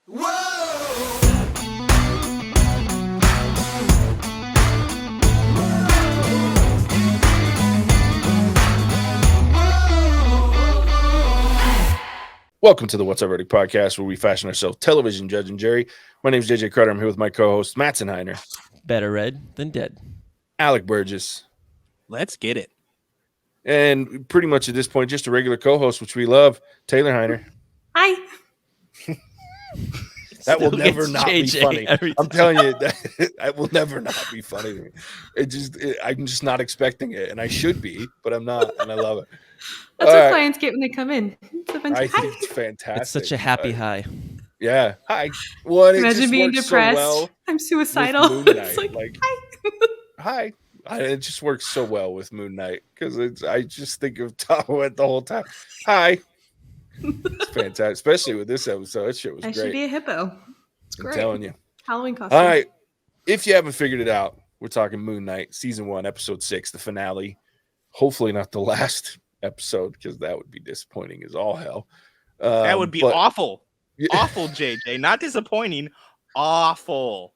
Welcome to the What's Up Verdict podcast, where we fashion ourselves television judge and jury. My name is JJ Carter. I'm here with my co-host Mattson Heiner, Better read than dead. Alec Burgess. Let's get it. And pretty much at this point, just a regular co-host, which we love, Taylor Heiner. Hi. That will never not be funny. I'm telling you, that will never not be funny to me. I'm just not expecting it, and I should be, but I'm not, and I love it. That's what clients get when they come in. I think it's fantastic. It's such a happy high. Yeah. Hi. Well, imagine being depressed. So well I'm suicidal. It's like hi. It just works so well with Moon Knight because I just think of Tawet the whole time. Hi. It's fantastic, especially with this episode. That shit was great. I should be a hippo. It's great. I'm telling you. Halloween costume. All right. If you haven't figured it out, we're talking Moon Knight, season 1, episode 6, the finale. Hopefully not the last episode, because that would be disappointing as all hell. That would be awful. Yeah. Awful, JJ. Not disappointing. Awful.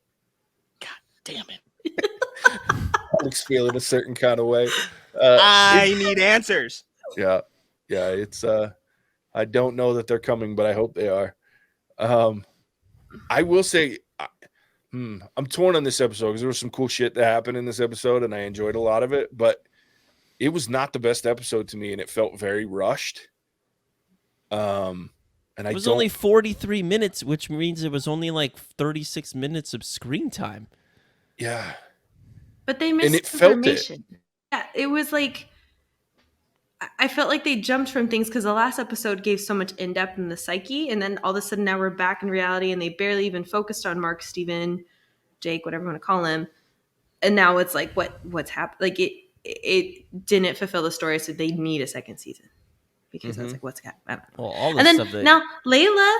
God damn it. Alex feeling a certain kind of way. I need answers. Yeah. It's I don't know that they're coming, but I hope they are. I will say I'm torn on this episode because there was some cool shit that happened in this episode, and I enjoyed a lot of it, but it was not the best episode to me, and it felt very rushed. And it was only 43 minutes, which means it was only like 36 minutes of screen time. Yeah. But they missed information. Yeah, it was like I felt like they jumped from things because the last episode gave so much in-depth in the psyche, and then all of a sudden now we're back in reality, and they barely even focused on Mark, Steven, Jake, whatever you want to call him. And now it's like what's happened? Like it didn't fulfill the story, so they need a second season. Because I was like, what's happening? Well, all this and then stuff now Layla.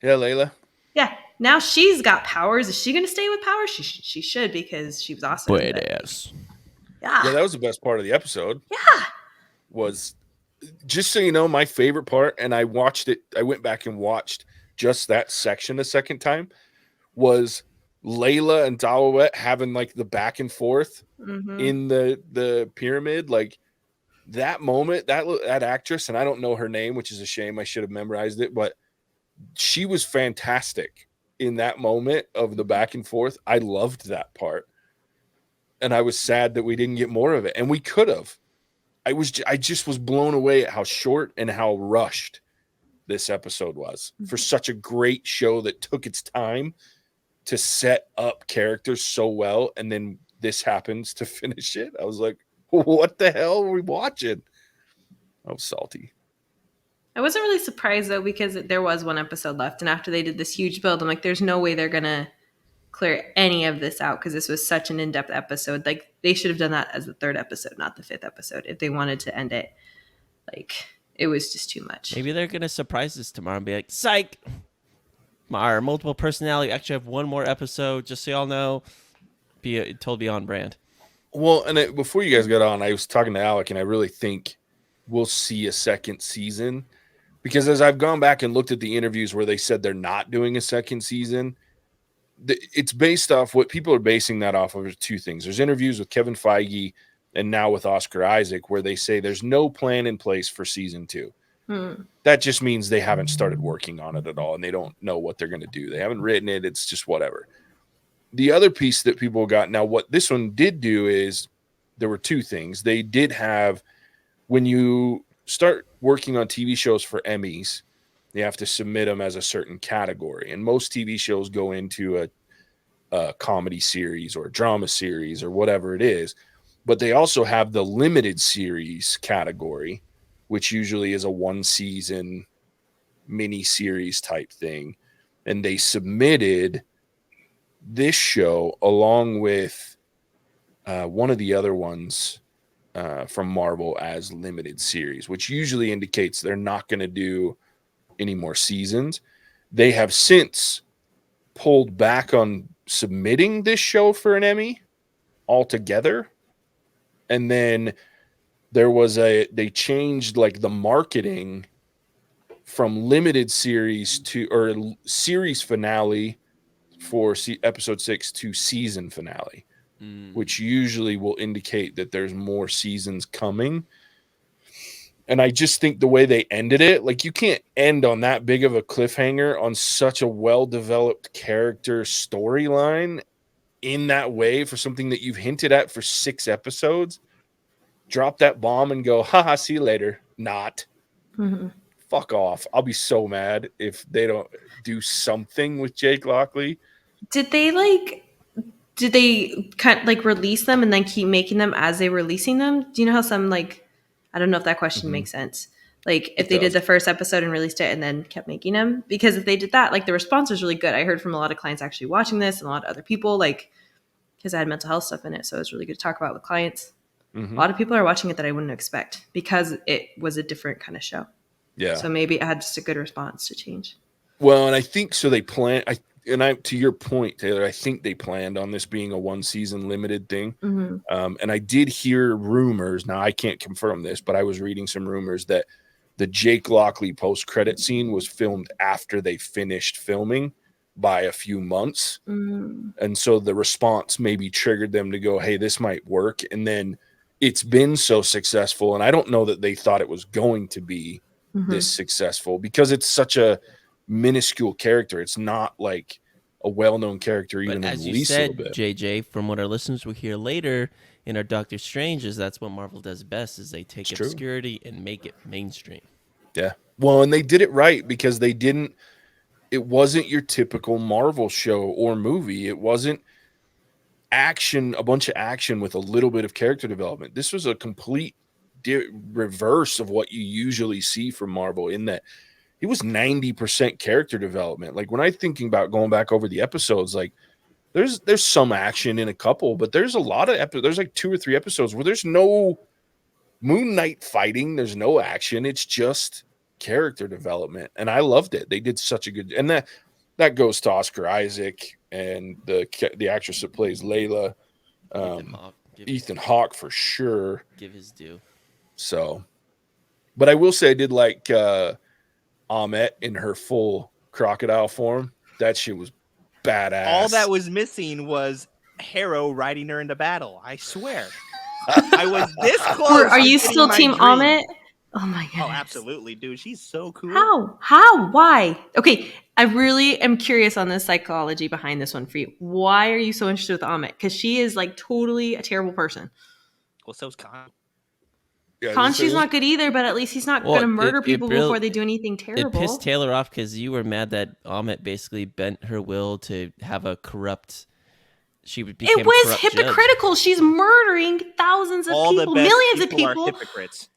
Yeah, Layla. Yeah, now she's got powers. Is she going to stay with powers? She should, because she was awesome. Badass. Yeah, that was the best part of the episode. Yeah, was just so you know, my favorite part, and I watched it. I went back and watched just that section a second time. Was Layla and Dawawet having like the back and forth in the pyramid, like that moment, that actress, and I don't know her name, which is a shame. I should have memorized it, but she was fantastic in that moment of the back and forth. I loved that part, and I was sad that we didn't get more of it, and we could have. I just was blown away at how short and how rushed this episode was for such a great show that took its time to set up characters so well, and then this happens to finish it. I was like, what the hell are we watching? I was salty. I wasn't really surprised, though, because there was one episode left, and after they did this huge build, I'm like, there's no way they're going to clear any of this out, because this was such an in-depth episode. Like, they should have done that as the 3rd episode, not the 5th episode, if they wanted to end it. Like, it was just too much. Maybe they're going to surprise us tomorrow and be like, psych! Our multiple personality actually have one more episode, just so y'all know. Be totally on brand. Well, and before you guys got on, I was talking to Alec, and I really think we'll see a second season, because as I've gone back and looked at the interviews where they said they're not doing a second season, it's based off what people are basing that off of. Are two things. There's interviews with Kevin Feige and now with Oscar Isaac where they say there's no plan in place for season 2. That just means they haven't started working on it at all, and they don't know what they're going to do. They haven't written it. It's just whatever. The other piece that people got, now what this one did do is there were two things. They did have, when you start working on TV shows for Emmys, you have to submit them as a certain category. And most TV shows go into a comedy series or a drama series or whatever it is. But they also have the limited series category, which usually is a 1-season mini series type thing. And they submitted this show along with one of the other ones from Marvel as limited series, which usually indicates they're not going to do any more seasons. They have since pulled back on submitting this show for an Emmy altogether. And then there was they changed like the marketing from limited series to or series finale for episode 6 to season finale, which usually will indicate that there's more seasons coming. And I just think the way they ended it, like, you can't end on that big of a cliffhanger on such a well-developed character storyline in that way for something that you've hinted at for 6 episodes. Drop that bomb and go, haha, see you later. Not. Mm-hmm. Fuck off. I'll be so mad if they don't do something with Jake Lockley. Did they kind of like release them and then keep making them as they were releasing them? Do you know how some, like, I don't know if that question makes sense. Like, if they did the first episode and released it and then kept making them, because if they did that, like, the response was really good. I heard from a lot of clients actually watching this and a lot of other people, like, because I had mental health stuff in it, so it was really good to talk about with clients. A lot of people are watching it that I wouldn't expect because it was a different kind of show. Yeah. So maybe it had just a good response to change. Well, and I think so. They plan. To your point, Taylor, I think they planned on this being a 1-season limited thing. And I did hear rumors. Now I can't confirm this, but I was reading some rumors that the Jake Lockley post-credit scene was filmed after they finished filming by a few months. And so the response maybe triggered them to go, hey, this might work. And then it's been so successful. And I don't know that they thought it was going to be this successful because it's such a minuscule character. It's not like a well-known character, even but in as the you least said, little bit. JJ, from what our listeners will hear later in our Doctor Strange, is that's what Marvel does best, is they take obscurity and make it mainstream. Yeah. Well, and they did it right because it wasn't your typical Marvel show or movie. It wasn't a bunch of action with a little bit of character development. This was a complete reverse of what you usually see from Marvel, in that it was 90% character development. Like, when I'm thinking about going back over the episodes, like, there's some action in a couple, but there's a lot of there's like 2 or 3 episodes where there's no Moon Knight fighting, there's no action, it's just character development, and I loved it. They did such a good, and that goes to Oscar Isaac and the actress that plays Layla, Ethan Hawke for sure. Give his due. So, but I will say I did like Ahmet in her full crocodile form. That shit was badass. All that was missing was Harrow riding her into battle. I swear. I was this close. Are you still Team Ahmet? Oh my goodness. Oh, absolutely, dude. She's so cool. How? Why? Okay, I really am curious on the psychology behind this one for you. Why are you so interested with Ahmet? Because she is like totally a terrible person. Well, so's Khan. Yeah, Khonshu's not good either, but at least he's not going to murder people before they do anything terrible. It pissed Taylor off because you were mad that Ahmet basically bent her will to have a corrupt. It was hypocritical. Judge. She's murdering thousands of people, millions of people. Are hypocrites.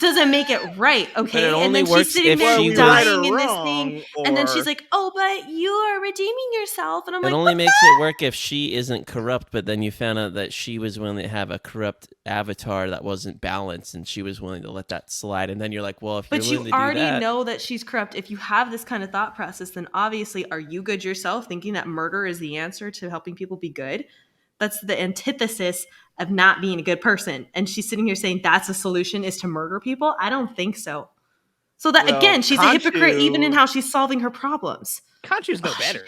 Doesn't make it right, okay? But it and then she's sitting there dying in this thing, and then she's like, "Oh, but you are redeeming yourself," and I'm like, "It only makes it work if she isn't corrupt." But then you found out that she was willing to have a corrupt avatar that wasn't balanced, and she was willing to let that slide. And then you're like, "Well, if you're willing to do that," but you already know that she's corrupt. If you have this kind of thought process, then obviously, are you good yourself? Thinking that murder is the answer to helping people be good? That's the antithesis of not being a good person. And she's sitting here saying that's a solution, is to murder people. I don't think so. So that, again, she's a hypocrite even in how she's solving her problems. Khonshu's no better.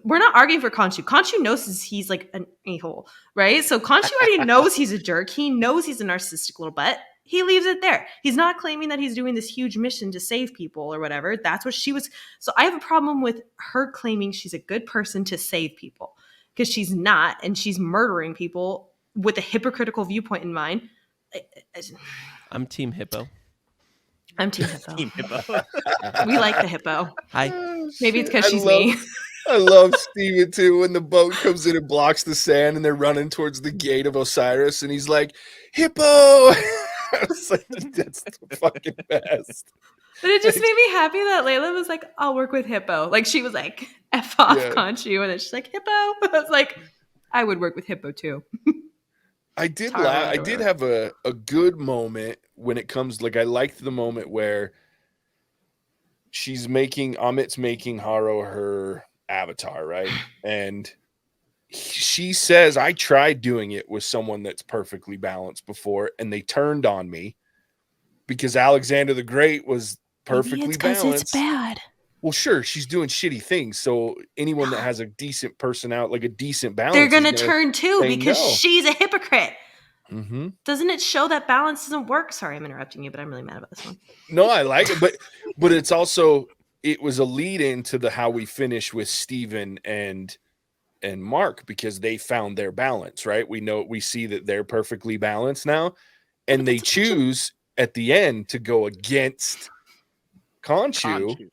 We're not arguing for Khonshu. Khonshu knows he's like an a-hole, right? So Khonshu already knows he's a jerk. He knows he's a narcissistic little butt. He leaves it there. He's not claiming that he's doing this huge mission to save people or whatever. That's what she was. So I have a problem with her claiming she's a good person to save people. Because she's not, and she's murdering people with a hypocritical viewpoint in mind. I'm Team Hippo. I'm Team Hippo. Team Hippo. We like the hippo. Hi. Maybe it's because she's me. I love Steven too when the boat comes in and blocks the sand and they're running towards the gate of Osiris and he's like, "Hippo!" I was like, that's the fucking best. But it just made me happy that Layla was like, "I'll work with Hippo." Like, she was like, F off Khonshu. And then she's like, "Hippo." I was like, I would work with Hippo too. I did have a good moment when it comes, like, I liked the moment where Amit's making Haro her avatar, right? And she says, "I tried doing it with someone that's perfectly balanced before, and they turned on me because Alexander the Great was perfectly balanced. It's bad. Well, sure, she's doing shitty things. So anyone that has a decent personality, like a decent balance, they're gonna turn too because no. she's a hypocrite. Mm-hmm. Doesn't it show that balance doesn't work? Sorry, I'm interrupting you, but I'm really mad about this one. No, I like it, but it's also, it was a lead into the how we finish with Steven and Mark, because they found their balance, right? We see that they're perfectly balanced now, and they choose at the end to go against Khonshu,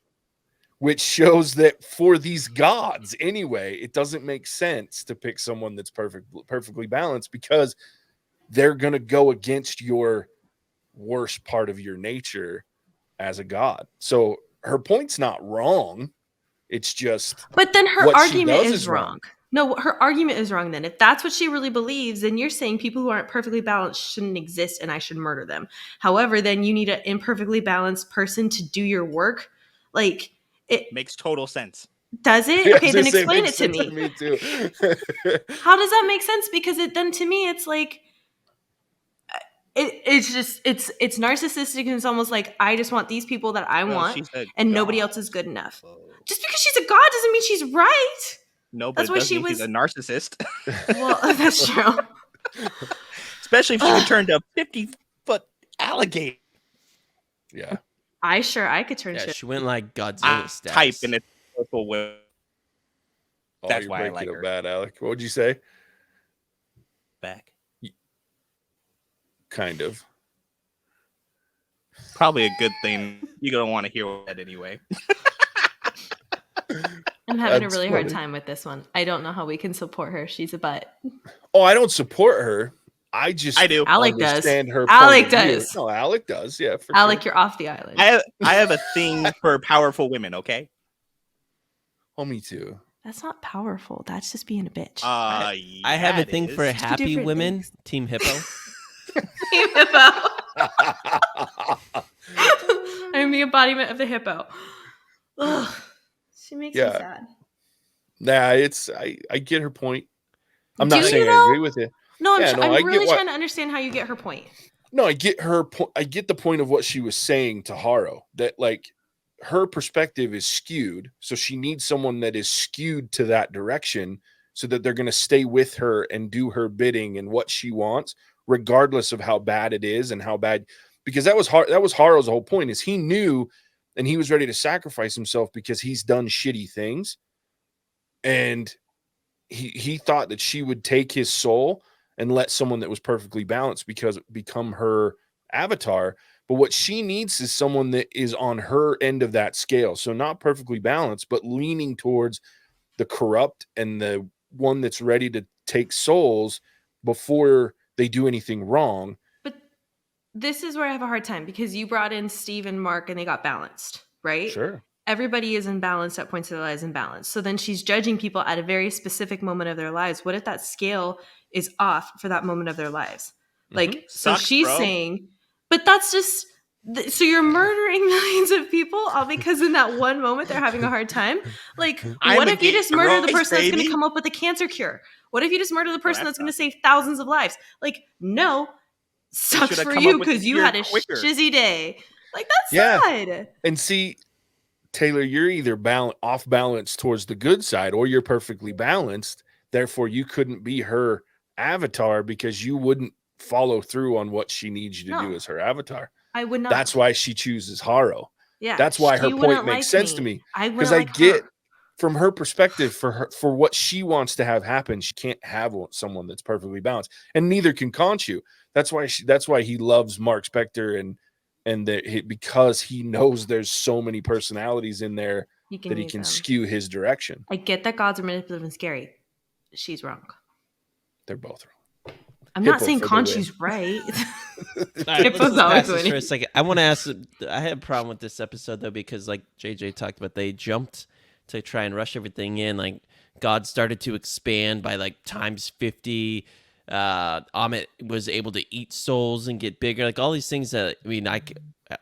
which shows that for these gods anyway, it doesn't make sense to pick someone that's perfectly balanced, because they're going to go against your worst part of your nature as a god. So her point's not wrong. It's just, but then her argument is wrong. No, her argument is wrong then. If that's what she really believes, then you're saying people who aren't perfectly balanced shouldn't exist and I should murder them. However, then you need an imperfectly balanced person to do your work. Like, it makes total sense. Does it? Yeah, okay, then explain it to me. Me too. How does that make sense? Because then to me, it's like, it's just it's narcissistic, and it's almost like I just want these people that I want, and nobody else is good enough. Just because she's a god doesn't mean she's right. No, but that's why she's a narcissist. Well, that's true. Especially if she could turn to a 50-foot alligator. Yeah, I could turn. Yeah, she went like Godzilla status. Type in a purple way. That's why I like her. Bad, Alec. What would you say? Back. Kind of. Probably a good thing. You're gonna want to hear that anyway. I'm having a really hard time with this one. I don't know how we can support her. She's a butt. Oh, I don't support her. I do. Alec does. Her Alec does. No, Alec does. Yeah, for Alec, sure. You're off the island. I have a thing for powerful women. Okay. Oh, me too. That's not powerful. That's just being a bitch. I have a thing for happy women. Things. Team Hippo. Team Hippo. I'm the embodiment of the hippo. Ugh. She makes me sad. Nah, I get her point. I'm not saying I agree with you. No, I'm really trying to understand how you get her point. No, I get her point. I get the point of what she was saying to Haro, that like her perspective is skewed. So she needs someone that is skewed to that direction so that they're going to stay with her and do her bidding and what she wants, regardless of how bad it is and how bad, because that was Haro's whole point, is he knew and he was ready to sacrifice himself because he's done shitty things. And he thought that she would take his soul and let someone that was perfectly balanced become her avatar. But what she needs is someone that is on her end of that scale. So not perfectly balanced, but leaning towards the corrupt and the one that's ready to take souls before they do anything wrong. But this is where I have a hard time, because you brought in Steve and Mark and they got balanced, right? Sure. Everybody is imbalanced at points of their lives, imbalanced. So then she's judging people at a very specific moment of their lives. What if that scale is off for that moment of their lives? Like, so she's saying, but that's just, so you're murdering millions of people all because in that one moment they're having a hard time? Like, what if you just murder the person that's going to come up with a cancer cure? What if you just murder the person that's going to save thousands of lives? Like, no, sucks for you because you had a shizzy day. Like, that's sad. And see, Taylor, you're either off balance towards the good side or you're perfectly balanced. Therefore, you couldn't be her avatar because you wouldn't follow through on what she needs you to do as her avatar. I would not. That's why she chooses Haro. Yeah. That's why her point makes sense to me. Because I get from her perspective, for what she wants to have happen, she can't have someone that's perfectly balanced, and neither can Khonshu. That's why he loves Mark Spector because he knows there's so many personalities in there that he can skew his direction. I get that gods are manipulative and scary. She's wrong. They're both wrong. I'm not saying Khonshu's right. Hippo's always winning. For a second. I want to ask. I had a problem with this episode though, because like JJ talked about, they jumped to try and rush everything in. Like God started to expand by like times 50. Amit was able to eat souls and get bigger. Like all these things that I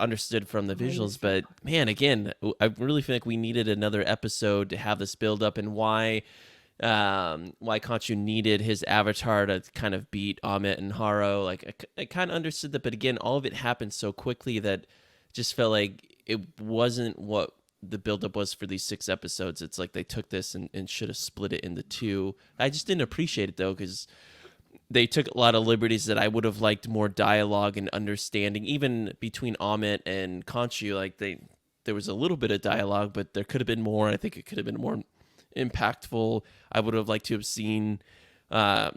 understood from the visuals, but man, again, I really feel like we needed another episode to have this build up and why why Khonshu needed his avatar to kind of beat Amit and Haro. Like I kind of understood that, but again, all of it happened so quickly that it just felt like it wasn't what the buildup was for these 6 episodes. It's like they took this and should have split it into 2. I just didn't appreciate it though, because they took a lot of liberties that I would have liked more dialogue and understanding, even between Amit and Khonshu. Like there was a little bit of dialogue, but there could have been more. I think it could have been more impactful. I would have liked to have seen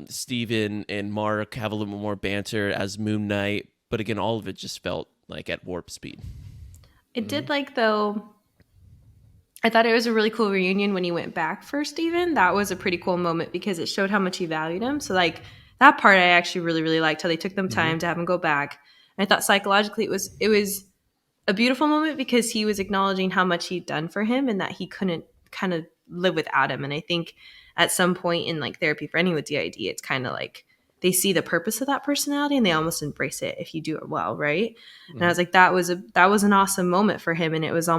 Steven and Mark have a little bit more banter as Moon Knight, but again, all of it just felt like at warp speed. It did, like, though, I thought it was a really cool reunion when he went back for Steven. That was a pretty cool moment because it showed how much he valued him. So, like, that part I actually really, really liked, how they took them time to have him go back. And I thought psychologically it was a beautiful moment because he was acknowledging how much he'd done for him and that he couldn't kind of live without him. And I think at some point in, like, therapy for anyone with DID, it's kind of like they see the purpose of that personality and they almost embrace it if you do it well, right? And I was like, that was an awesome moment for him. And it was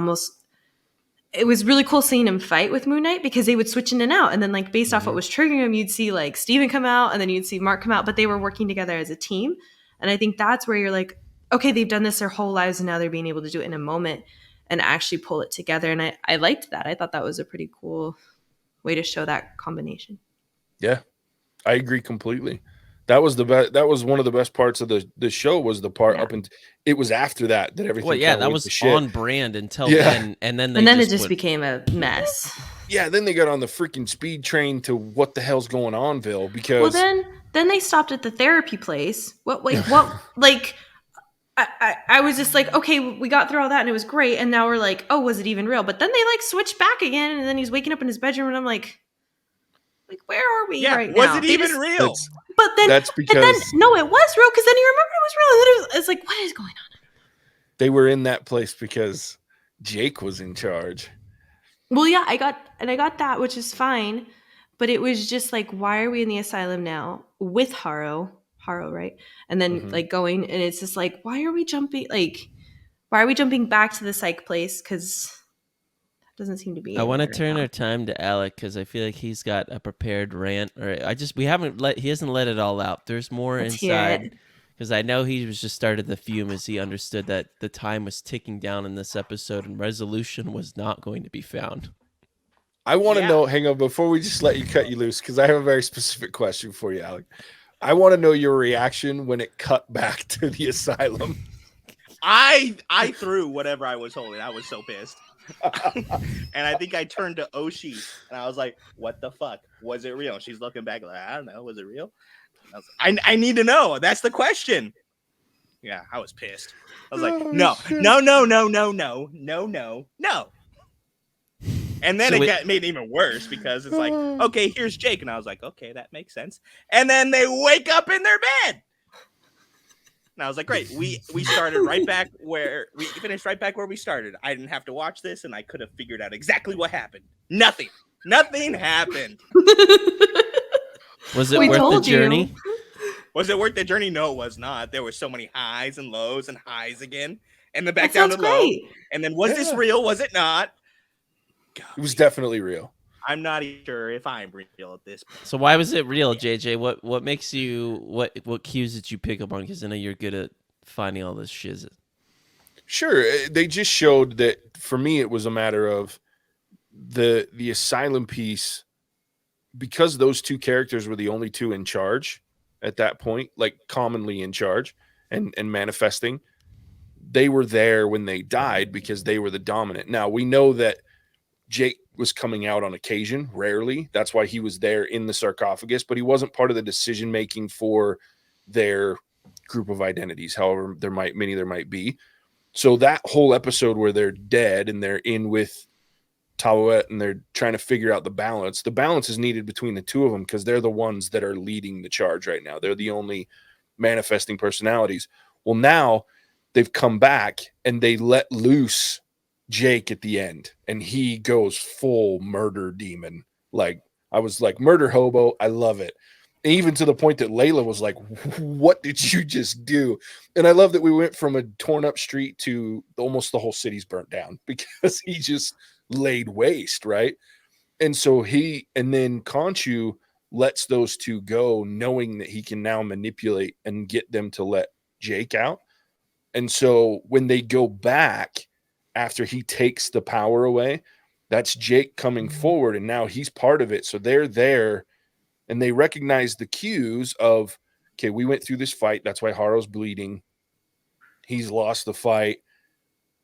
really cool seeing him fight with Moon Knight because they would switch in and out. And then, like, based off what was triggering him, you'd see, like, Steven come out and then you'd see Mark come out, but they were working together as a team. And I think that's where you're like, okay, they've done this their whole lives and now they're being able to do it in a moment and actually pull it together. And I liked that. I thought that was a pretty cool way to show that combination. Yeah, I agree completely. That was the best. That was one of the best parts of the show. Was the part up and it was after that everything. Well, yeah, that was on brand until then, and then it just became a mess. Yeah, then they got on the freaking speed train to what the hell's going on, Ville? Because then they stopped at the therapy place. What? Like, I was just like, okay, we got through all that and it was great, and now we're like, oh, was it even real? But then they, like, switched back again, and then he's waking up in his bedroom, and I'm like, where are we right now? Was it even real? But then that's because no, it was real because then he remembered it was real. And then it's like, what is going on? They were in that place because Jake was in charge. Well, yeah, I got that, which is fine. But it was just like, why are we in the asylum now with Haro, right? And then like going, and it's just like, why are we jumping back to the psych place? Because doesn't seem to be. I want to turn our time to Alec because I feel like he's got a prepared rant. Or he hasn't let it all out. There's more inside because I know he was just started the fume as he understood that the time was ticking down in this episode and resolution was not going to be found. I want to know. Hang on, before we just let you cut you loose, because I have a very specific question for you, Alec. I want to know your reaction when it cut back to the asylum. I threw whatever I was holding. I was so pissed. And I think I turned to Oshi and I was like, what the fuck? Was it real? She's looking back like, I don't know. Was it real? I need to know. That's the question. Yeah, I was pissed. I was like, no. And then made it even worse because it's like, okay, here's Jake. And I was like, okay, that makes sense. And then they wake up in their bed. And I was like, great. We started right back where we finished right back where we started. I didn't have to watch this and I could have figured out exactly what happened. Nothing happened. Was it worth the journey? Was it worth the journey? No, it was not. There were so many highs and lows and highs again. And then back down to low. And then was this real? Was it not? God. It was definitely real. I'm not even sure if I'm real at this point. So why was it real, JJ? What makes you what cues did you pick up on? Because I know you're good at finding all this shiz. Sure, they just showed that. For me, it was a matter of the asylum piece, because those two characters were the only two in charge at that point, like commonly in charge and manifesting. They were there when they died because they were the dominant. Now we know that Jake was coming out on occasion, rarely. That's why he was there in the sarcophagus, but he wasn't part of the decision making for their group of identities. However, there might be. So that whole episode where they're dead and they're in with Tawet and they're trying to figure out the balance is needed between the two of them because they're the ones that are leading the charge right now. They're the only manifesting personalities. Well, now they've come back and they let loose Jake at the end and he goes full murder demon. Like, I was like, murder hobo. I love it. Even to the point that Layla was like, what did you just do? And I love that we went from a torn up street to almost the whole city's burnt down because he just laid waste, right? And so then Khonshu lets those two go, knowing that he can now manipulate and get them to let Jake out. And so when they go back after he takes the power away, that's Jake coming forward, and now he's part of it. So they're there, and they recognize the cues of, okay, we went through this fight. That's why Haru's bleeding. He's lost the fight.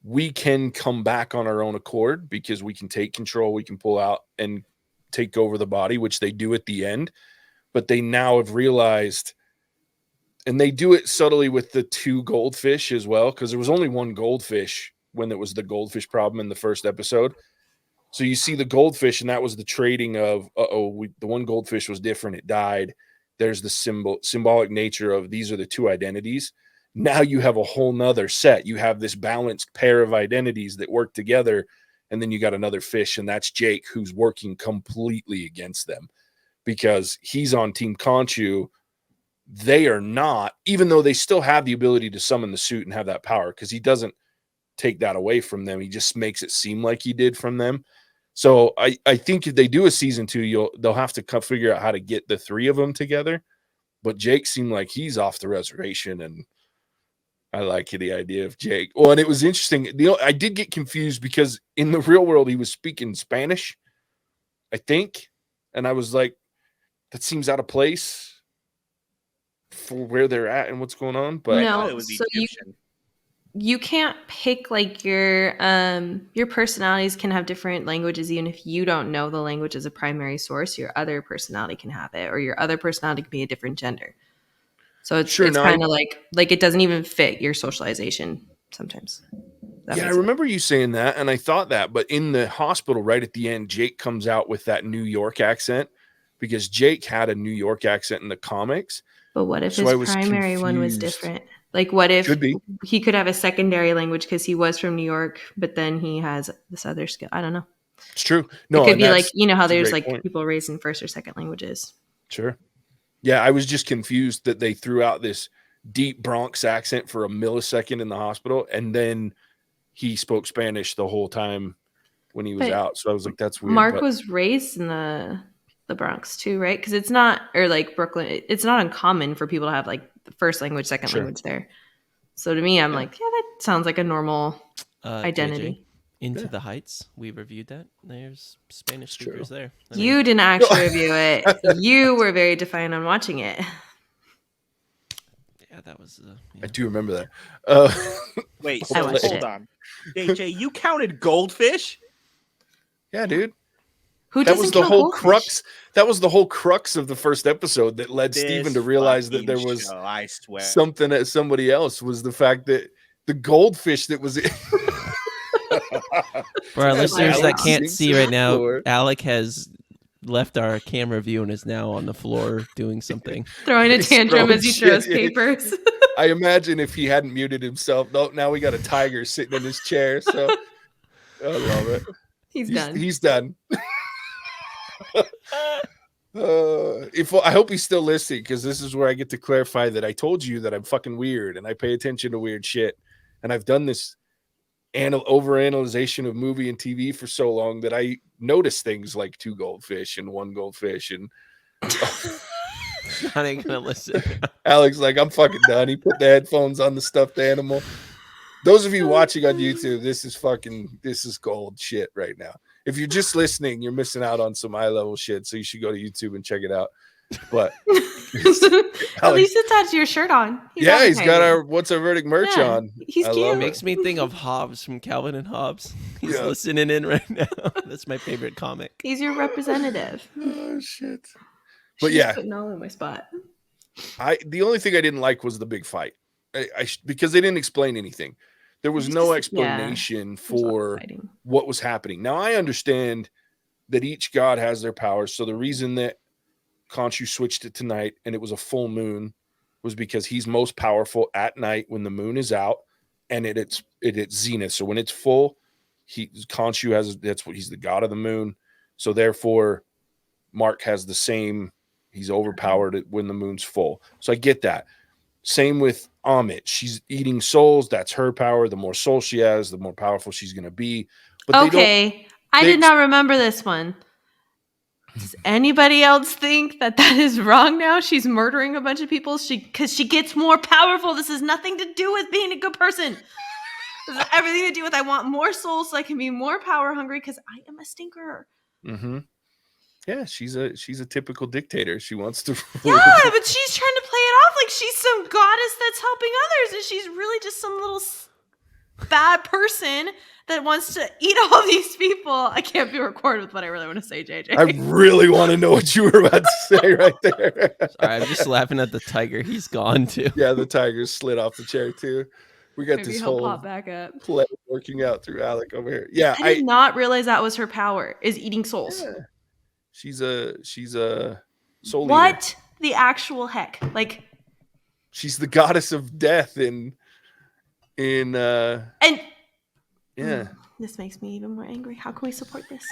We can come back on our own accord because we can take control. We can pull out and take over the body, which they do at the end. But they now have realized, and they do it subtly with the two goldfish as well, because there was only one goldfish when it was the goldfish problem in the first episode. So you see the goldfish, and that was the trading of, the one goldfish was different. It died. There's the symbolic nature of these are the two identities. Now you have a whole nother set. You have this balanced pair of identities that work together. And then you got another fish, and that's Jake, who's working completely against them because he's on Team Khonshu. They are not, even though they still have the ability to summon the suit and have that power, because he doesn't take that away from them. He just makes it seem like he did from them. So I think if they do a season 2, they'll have to figure out how to get the three of them together. But Jake seemed like he's off the reservation, and I like the idea of Jake. Well, and it was interesting. I did get confused because in the real world he was speaking Spanish, I think, and I was like, that seems out of place for where they're at and what's going on. But no, it was so Egyptian. You can't pick like your personalities can have different languages. Even if you don't know the language as a primary source, your other personality can have it, or your other personality can be a different gender. So it's kind of like it doesn't even fit your socialization sometimes. Yeah, I remember you saying that, and I thought that, but in the hospital right at the end, Jake comes out with that New York accent because Jake had a New York accent in the comics. But what if his primary one was different? Like, what if he could have a secondary language because he was from New York, but then he has this other skill? I don't know. It's true. No, it could be like, how there's like people raised in first or second languages. Sure. Yeah, I was just confused that they threw out this deep Bronx accent for a millisecond in the hospital, and then he spoke Spanish the whole time when he was out. So I was like, that's weird. Mark was raised in the Bronx too, right? Because it's not, or like Brooklyn, it's not uncommon for people to have like the first language, second language there. So to me, I'm like, yeah, that sounds like a normal identity. JJ, Into the Heights, we reviewed that. There's Spanish speakers there. You didn't actually review it. You were very defiant on watching it. Yeah, that was. I do remember that. Wait, so hold on, JJ, you counted goldfish? Yeah, dude. That was the whole crux. That was the whole crux of the first episode that led Steven to realize that there was something that somebody else was the fact that the goldfish that was in. For our listeners that can't see right now, Alec has left our camera view and is now on the floor doing something. Throwing a tantrum as he throws papers. I imagine if he hadn't muted himself. No, now we got a tiger sitting in his chair. So I love it. He's done. He's done. I hope he's still listening, because this is where I get to clarify that I told you that I'm fucking weird and I pay attention to weird shit, and I've done this overanalyzation of movie and TV for so long that I notice things like 2 goldfish and 1 goldfish, and not even gonna listen. Alex like, I'm fucking done. He put the headphones on the stuffed animal. Those of you watching on YouTube, this is gold shit right now. If you're just listening, you're missing out on some eye level shit. So you should go to YouTube and check it out. But at least it's had your shirt on. He's got our What's Our Verdict merch on. He's cute. It makes me think of Hobbs from Calvin and Hobbes. He's listening in right now. That's my favorite comic. He's your representative. Oh shit! But she's putting all in my spot. The only thing I didn't like was the big fight. Because they didn't explain anything. There was no explanation for what was happening. Now, I understand that each god has their powers. So the reason that Khonshu switched it to night and it was a full moon was because he's most powerful at night when the moon is out and it's zenith. So when it's full, Khonshu he's the god of the moon. So therefore, Mark has the same. He's overpowered when the moon's full. So I get that. Same with Amit. She's eating souls. That's her power. The more souls she has, the more powerful she's going to be. But I did not remember this one. Does anybody else think that is wrong now? She's murdering a bunch of people because she gets more powerful. This has nothing to do with being a good person. This has everything to do with I want more souls so I can be more power hungry because I am a stinker. Mm-hmm. Yeah, she's a typical dictator. She wants to. Yeah, but she's trying to play it off like she's some goddess that's helping others, and she's really just some little bad person that wants to eat all these people. I can't be recorded with what I really want to say, JJ. I really want to know what you were about to say right there. Sorry, I'm just laughing at the tiger. He's gone too. Yeah, the tiger slid off the chair too. We got Maybe this he'll whole pop back up. play working out through Alec over here. Yeah, I did not realize that was her power, is eating souls. Yeah. She's a soul What eater. the actual heck? Like, she's the goddess of death in and yeah. This makes me even more angry. How can we support this?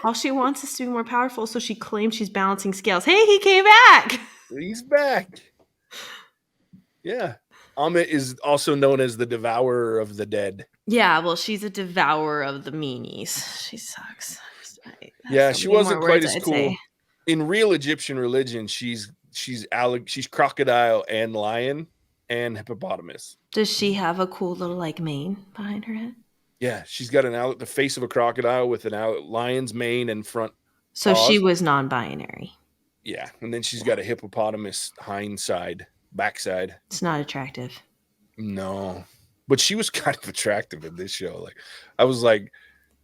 All she wants is to be more powerful, so she claims she's balancing scales. Hey, he came back. He's back. Yeah. Amit is also known as the devourer of the dead. Yeah, well, she's a devourer of the meanies. She sucks. Yeah, she wasn't quite as cool. Say. In real Egyptian religion, she's crocodile and lion and hippopotamus. Does she have a cool little like mane behind her head? Yeah, she's got the face of a crocodile with an lion's mane and front. So paws. she was non-binary. Yeah, and then she's got a hippopotamus backside. It's not attractive. No, but she was kind of attractive in this show. Like, I was like,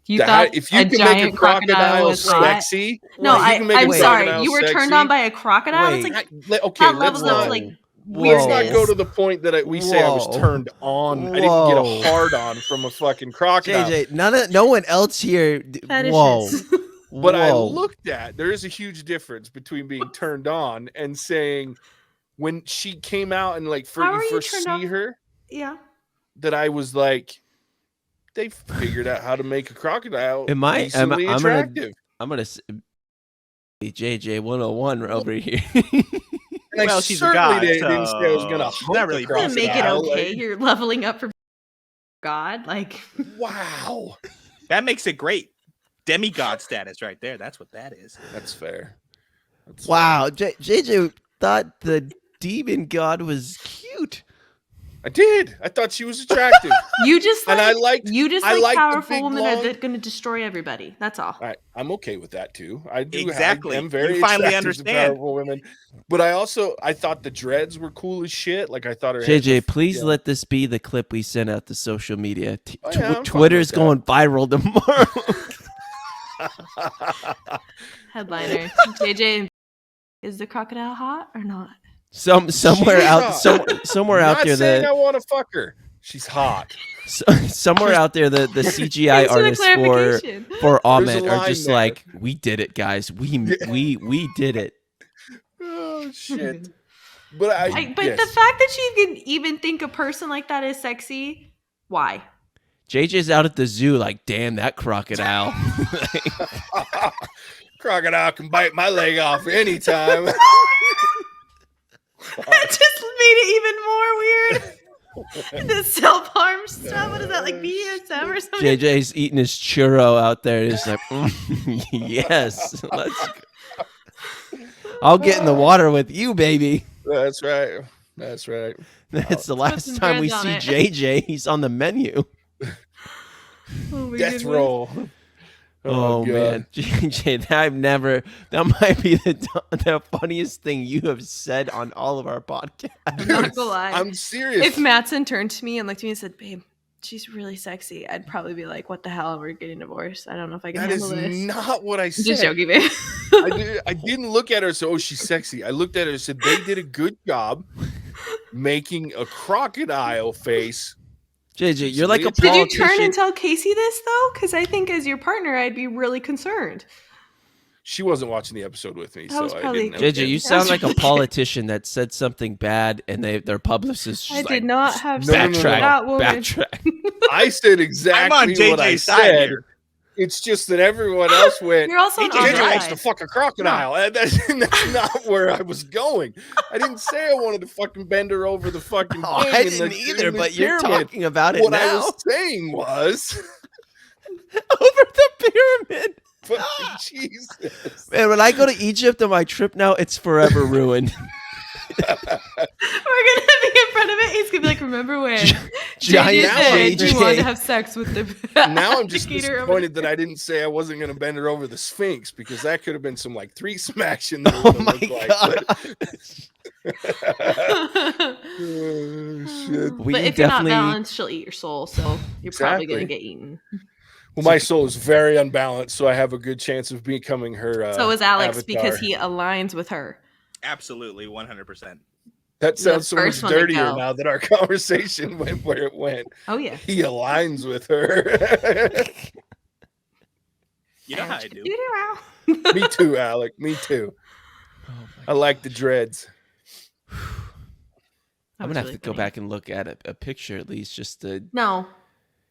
if you can make a crocodile sexy. No, I'm sorry. You were turned on by a crocodile. It's like okay, that level's up to like. Let's not go to the point that we say I was turned on. I didn't get a hard on from a fucking crocodile. JJ, no one else here. Whoa. But I looked at, there is a huge difference between being turned on and saying when she came out and like you first see her. Yeah. That I was like, they figured out how to make a crocodile decently attractive. I'm gonna say JJ 101 over here. Well, she's a god. Didn't say I was gonna not really make it okay. Like, you're leveling up for God. Like, wow, that makes it great. Demigod status right there. That's what that is. That's fair. Wow, JJ thought the demon god was cute. I did. I thought she was attractive. You just like, I like powerful women that are going to destroy everybody. That's all. I'm okay with that too. I do. Exactly. I'm very finally attracted understand to powerful women. But I thought the dreads were cool as shit. Like I thought her. JJ, please let this be the clip we send out to social media. Yeah, Twitter's going viral tomorrow. Headliner. JJ, is the crocodile hot or not? Somewhere out there. I want to fuck her. She's hot. Somewhere out there, the CGI artists for Ahmed are just like, we did it, guys. We did it. Oh shit! But the fact that you can even think a person like that is sexy, why? JJ's out at the zoo, like, damn that crocodile. Crocodile can bite my leg off anytime. That just made it even more weird. The self-harm stuff. What is that, like BDSM or something? JJ's eating his churro out there. He's like, yes, let's go. I'll get in the water with you, baby. That's right. That's right. That's the last time we see JJ. He's on the menu. Death roll. Oh man, JJ, that might be the funniest thing you have said on all of our podcasts. I'm not gonna lie. I'm serious. If Mattson turned to me and looked at me and said, "Babe, she's really sexy," I'd probably be like, "What the hell? We're getting divorced. I don't know if I can handle this." That is not what I said. Just joking, babe. I didn't look at her and say, "Oh, she's sexy." I looked at her and said, "They did a good job making a crocodile face." JJ, you're like a politician. Did you turn and tell Casey this though? Because I think as your partner, I'd be really concerned. She wasn't watching the episode with me, so I didn't know. JJ, you sound like a politician that said something bad, and their publicist. I did not have backtrack. I said exactly what I said. Here. It's just that everyone else went. You're also JJ wants to fuck a crocodile. No. That's not where I was going. I didn't say I wanted to fucking bend her over the fucking. I didn't either. But you're talking about it what now. What I was saying was over the pyramid. But Jesus. Man, when I go to Egypt on my trip now, it's forever ruined. We're gonna be in front of it. He's gonna be like, "Remember when Giant JJ said JJ. you wanted to have sex with the Now I'm just alligator over disappointed there?" that I didn't say I wasn't going to bend her over the Sphinx, because that could have been some like threesome action that it Oh would my have looked god! like. Oh, shit. We But if definitely... you're not balanced, she'll eat your soul, so you're probably Exactly. gonna get eaten. Well, my soul is very unbalanced, so I have a good chance of becoming her. So is Alex, avatar. because he aligns with her. Absolutely, 100%. That sounds so much first one to dirtier go. now that our conversation went where it went. Oh yeah. He aligns with her. You know how I do. Me too, Alec. Me too. Oh I like the dreads. I'm gonna have to go back and look at a picture at least, just to. No.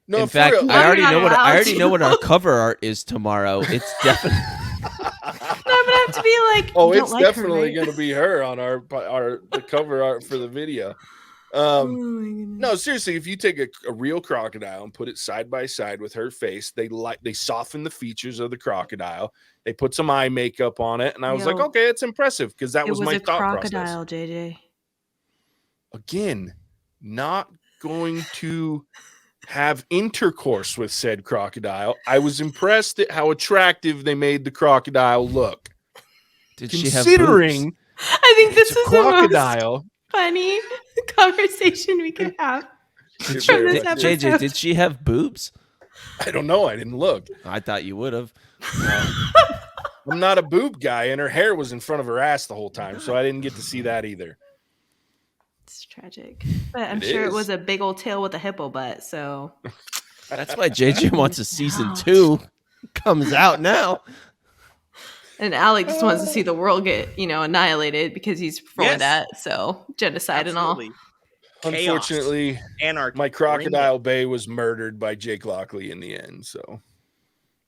No, In for fact, real, I already not know what allowed to. our cover art is tomorrow. It's definitely. No, I'm gonna have to be like. Oh, you don't it's like her, definitely right? going to be her on the cover art for the video. Oh my goodness. No, seriously, if you take a real crocodile and put it side by side with her face, they soften the features of the crocodile. They put some eye makeup on it, and I was like, okay, it's impressive, because that was my a thought crocodile, process. JJ. Again, not going to have intercourse with said crocodile. I was impressed at how attractive they made the crocodile look. Did she have Considering boobs? I think this is crocodile. the most funny conversation we could have. From this episode. JJ, did she have boobs? I don't know. I didn't look. I thought you would have. I'm not a boob guy, and her hair was in front of her ass the whole time, so I didn't get to see that either. It's tragic. But I'm sure it was a big old tail with a hippo butt, so. That's why JJ wants a season 2. Comes out now. And Alex just wants to see the world get, annihilated because he's for that. So genocide Absolutely. and all. Unfortunately, Anarchy. my Crocodile Bay was murdered by Jake Lockley in the end, so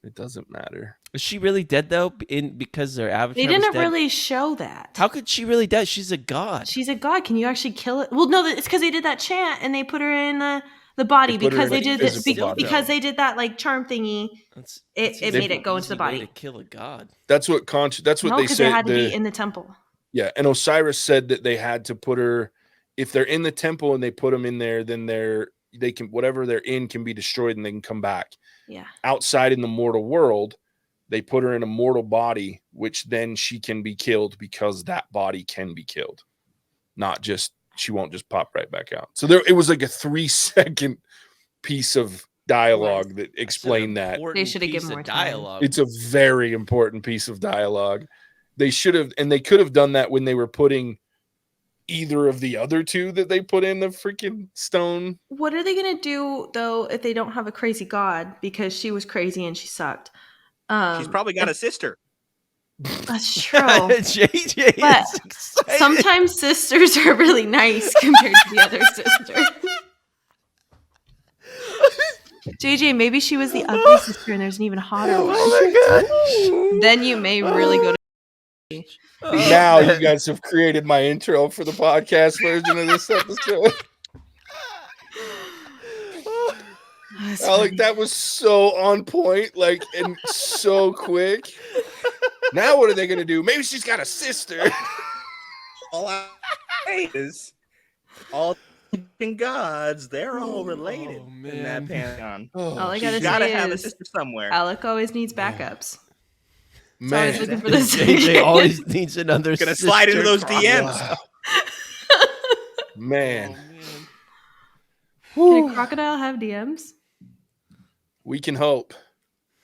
it doesn't matter. Is she really dead though? Because their avatar. they didn't really show that. How could she really die? She's a god. She's a god. Can you actually kill it? Well, no, it's because they did that chant and they put her in the body because they did this because they did that like charm thingy. It made it go into the body. To kill a god. That's what That's what they said. They had to be in the temple. Yeah, and Osiris said that they had to put her. If they're in the temple and they put them in there, then they can, whatever they're in can be destroyed and they can come back. Yeah. Outside in the mortal world, they put her in a mortal body, which then she can be killed because that body can be killed. Not just, she won't just pop right back out. So it was like a 3-second piece of dialogue that explained that. They should have given more dialogue. It's a very important piece of dialogue. They should have, and they could have done that when they were putting either of the other two that they put in the freaking stone. What are they going to do, though, if they don't have a crazy god? Because she was crazy and she sucked. She's probably got a sister. That's true. JJ but sometimes sisters are really nice compared to the other sister. JJ, maybe she was the ugly sister and there's an even hotter one. Oh my god. Then you may really go to. Now you guys have created my intro for the podcast version of this episode. Alec, that was so on point, and so quick. Now what are they gonna do? Maybe she's got a sister. All I say is all gods, they're all related in that pantheon. All I gotta gotta say have a is sister somewhere. Alec always needs backups. Man, always looking for this. JJ always needs another. Gonna slide into those DMs. Wow. Man. Can a crocodile have DMs? We can hope.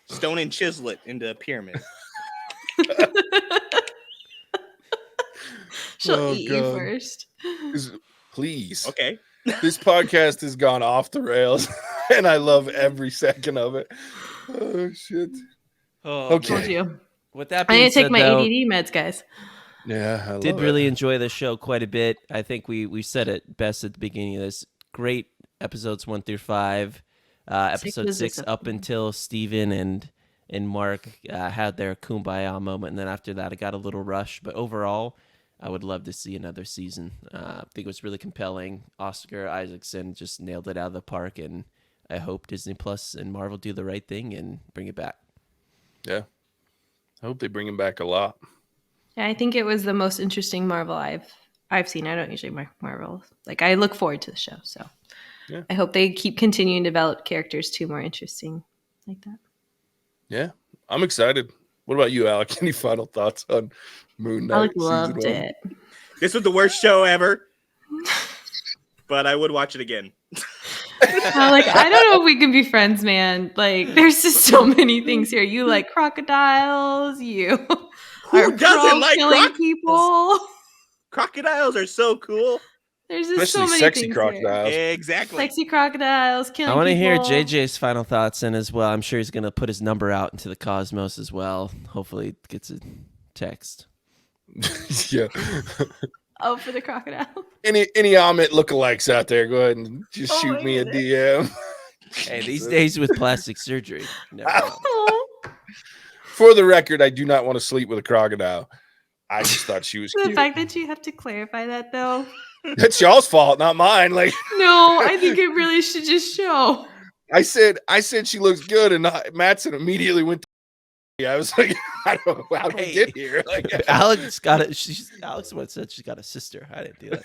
Stone and chisel it into a pyramid. She'll eat you first. Please. Okay. This podcast has gone off the rails, and I love every second of it. Oh, shit. Oh, okay. Told you. With that I being need to take said, my though, ADD meds, guys. Yeah, I did really enjoy the show quite a bit. I think we said it best at the beginning of this. Great episodes 1 through 5. Episode 6 up until Steven and Mark had their kumbaya moment, and then after that, it got a little rushed. But overall, I would love to see another season. I think it was really compelling. Oscar Isaacson just nailed it out of the park, and I hope Disney Plus and Marvel do the right thing and bring it back. Yeah. I hope they bring him back a lot. Yeah, I think it was the most interesting Marvel I've seen. I don't usually like Marvel. Like, I look forward to the show, so Yeah. I hope they keep continuing to develop characters too more interesting like that. Yeah, I'm excited. What about you, Alec? Any final thoughts on Moon Knight Alec season loved 1? it. This was the worst show ever, but I would watch it again. Alec, I don't know if we can be friends, man. Like, there's just so many things here. You like crocodiles. You Who doesn't like killing crocodiles? people. Crocodiles are so cool. There's just Especially so many sexy things crocodiles. here. Exactly. Sexy crocodiles killing I want to hear people. JJ's final thoughts in as well. I'm sure he's going to put his number out into the cosmos as well. Hopefully, it gets a text. Yeah. Oh, for the crocodile. Any Amit lookalikes out there? Go ahead and just Oh shoot my me a goodness. DM. Hey, these days with plastic surgery, you never know. Oh, For the record, I do not want to sleep with a crocodile. I just thought she was the cute. fact that you have to clarify that, though. That's y'all's fault, not mine. Like No, I think it really should just show. I said she looks good, and Mattson immediately went to I was like, I don't know how did we get here. Like, Alex got it. Alex once said she's got a sister. I didn't do that.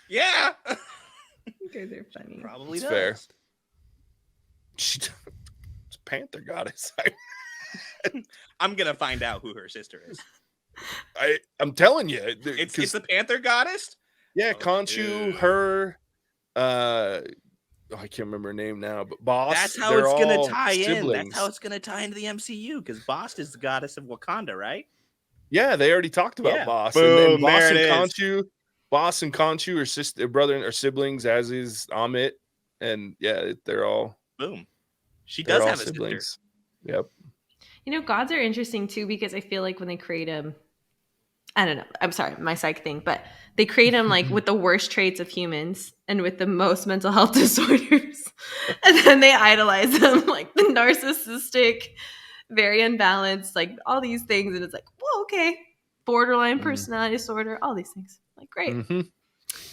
Yeah. You guys are funny. Probably It's does. fair. She's a panther goddess. I'm gonna find out who her sister is. I'm telling you, It's the Panther goddess. yeah, Oh, Conchu, dude. her, I can't remember her name now, but Boss. That's how they're it's gonna all tie in. siblings. That's how it's gonna tie into the MCU because Boss is the goddess of Wakanda, right? Yeah, they already talked about Yeah. Boss. Boom, and Boss there and it is. Conchu. Boss and Conchu are brother or siblings, as is Amit. And yeah, they're all Boom. She they're does all have a sister. siblings. Yep. You know, gods are interesting too because I feel like when they create them, I don't know. I'm sorry, my psych thing, but they create them like with the worst traits of humans and with the most mental health disorders, and then they idolize them like the narcissistic, very unbalanced, like all these things, and it's like, well, okay, borderline personality disorder, all these things, like great, Mm-hmm.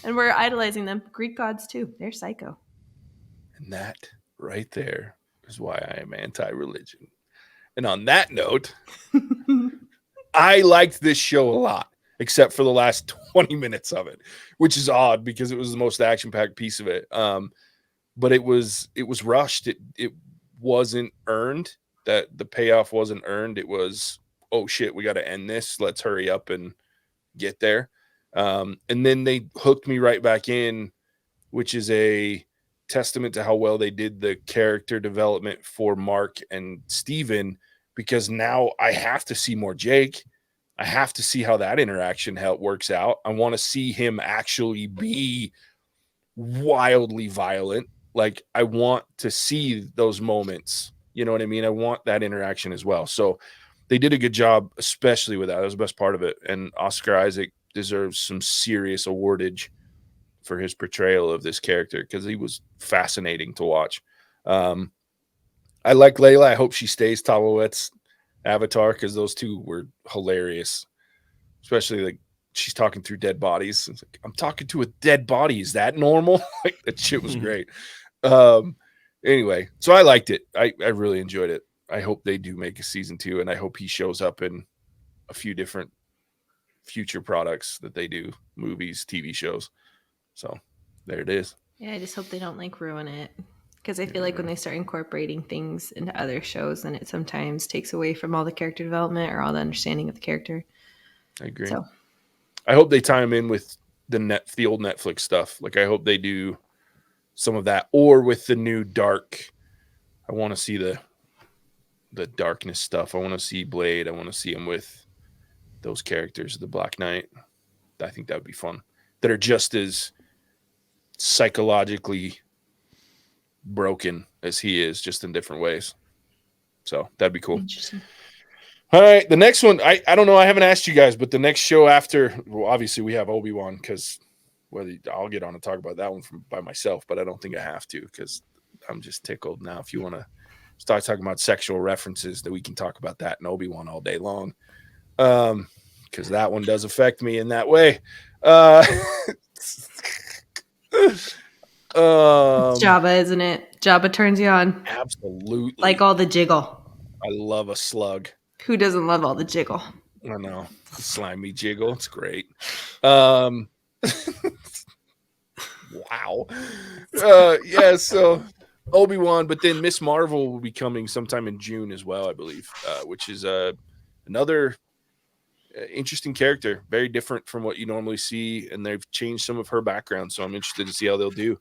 and we're idolizing them. Greek gods too, they're psycho. And that right there is why I am anti-religion. And on that note, I liked this show a lot, except for the last 20 minutes of it, which is odd because it was the most action-packed piece of it. But it was rushed. It wasn't earned. That the payoff wasn't earned. It was, oh shit, we got to end this. Let's hurry up and get there. And then they hooked me right back in, which is a testament to how well they did the character development for Mark and Steven, because now I have to see more Jake. I have to see how that interaction works out. I want to see him actually be wildly violent. Like, I want to see those moments. You know what I mean? I want that interaction as well. So they did a good job, especially with that. That was the best part of it. And Oscar Isaac deserves some serious awardage for his portrayal of this character because he was fascinating to watch. I like Layla. I hope she stays Tawawet's avatar because those two were hilarious, especially like she's talking through dead bodies. It's like, I'm talking to a dead body. Is that normal? Like, that shit was great. Anyway, so I liked it. I really enjoyed it. I hope they do make a season 2, and I hope he shows up in a few different future products that they do, movies, TV shows. So there it is. Yeah, I just hope they don't like ruin it. Because I feel like when they start incorporating things into other shows, then it sometimes takes away from all the character development or all the understanding of the character. I agree. So I hope they tie them in with the old Netflix stuff. Like, I hope they do some of that, or with the new dark. I want to see the darkness stuff. I want to see Blade. I want to see him with those characters, the Black Knight. I think that would be fun. That are just as psychologically broken as he is, just in different ways. So that'd be cool. interesting. All right, the next one, I don't know, I haven't asked you guys, but the next show after, well, obviously we have Obi-Wan, because whether I'll get on and talk about that one by myself, but I don't think I have to because I'm just tickled now. If you want to start talking about sexual references, that we can talk about that in Obi-Wan all day long, because that one does affect me in that way. Jabba, isn't it? Jabba turns you on. Absolutely. Like all the jiggle. I love a slug. Who doesn't love all the jiggle? I know. Slimy jiggle. It's great. Wow. Yeah, so Obi-Wan, but then Miss Marvel will be coming sometime in June as well, I believe, which is another interesting character, very different from what you normally see, and they've changed some of her background, so I'm interested to see how they'll do.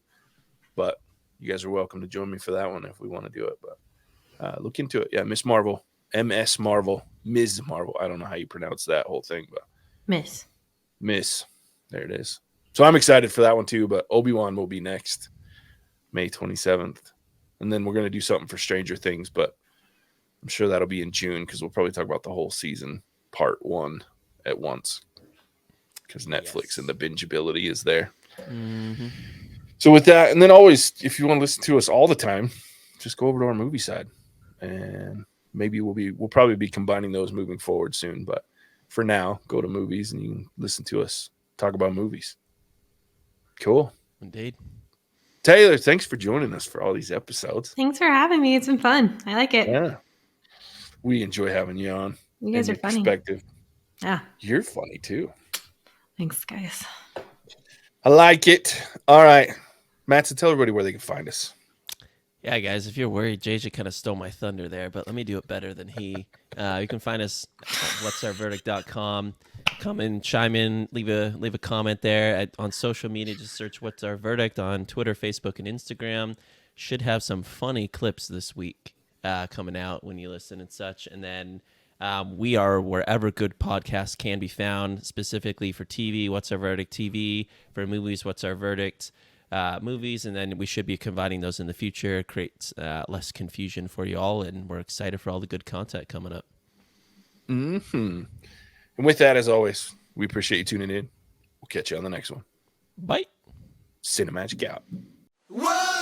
But you guys are welcome to join me for that one if we want to do it. But look into it. Yeah, Miss Marvel, MS Marvel, Ms. Marvel. I don't know how you pronounce that whole thing, but Miss. There it is. So I'm excited for that one too. But Obi-Wan will be next, May 27th, and then we're gonna do something for Stranger Things, but I'm sure that'll be in June because we'll probably talk about the whole season, part 1, at once, because Netflix and the bingeability is there. Mm-hmm. So with that, and then always, if you want to listen to us all the time, just go over to our movie side, and maybe we'll probably be combining those moving forward soon. But for now, go to movies and you can listen to us talk about movies. Cool. Indeed. Taylor, thanks for joining us for all these episodes. Thanks for having me. It's been fun. I like it. Yeah. We enjoy having you on. You guys are funny. Perspective. Yeah. You're funny too. Thanks, guys. I like it. All right. Matt, so tell everybody where they can find us. Yeah, guys, if you're worried, JJ kind of stole my thunder there, but let me do it better than he. You can find us at what'sourverdict.com. Come and chime in, leave a comment there. On social media, just search What's Our Verdict on Twitter, Facebook, and Instagram. Should have some funny clips this week coming out when you listen and such. And then we are wherever good podcasts can be found, specifically for TV, What's Our Verdict TV, for movies, What's Our Verdict movies, and then we should be combining those in the future, create less confusion for you all, and we're excited for all the good content coming up. Mm-hmm. And with that, as always, we appreciate you tuning in. We'll catch you on the next one. Bye. Cinemagic out. Whoa!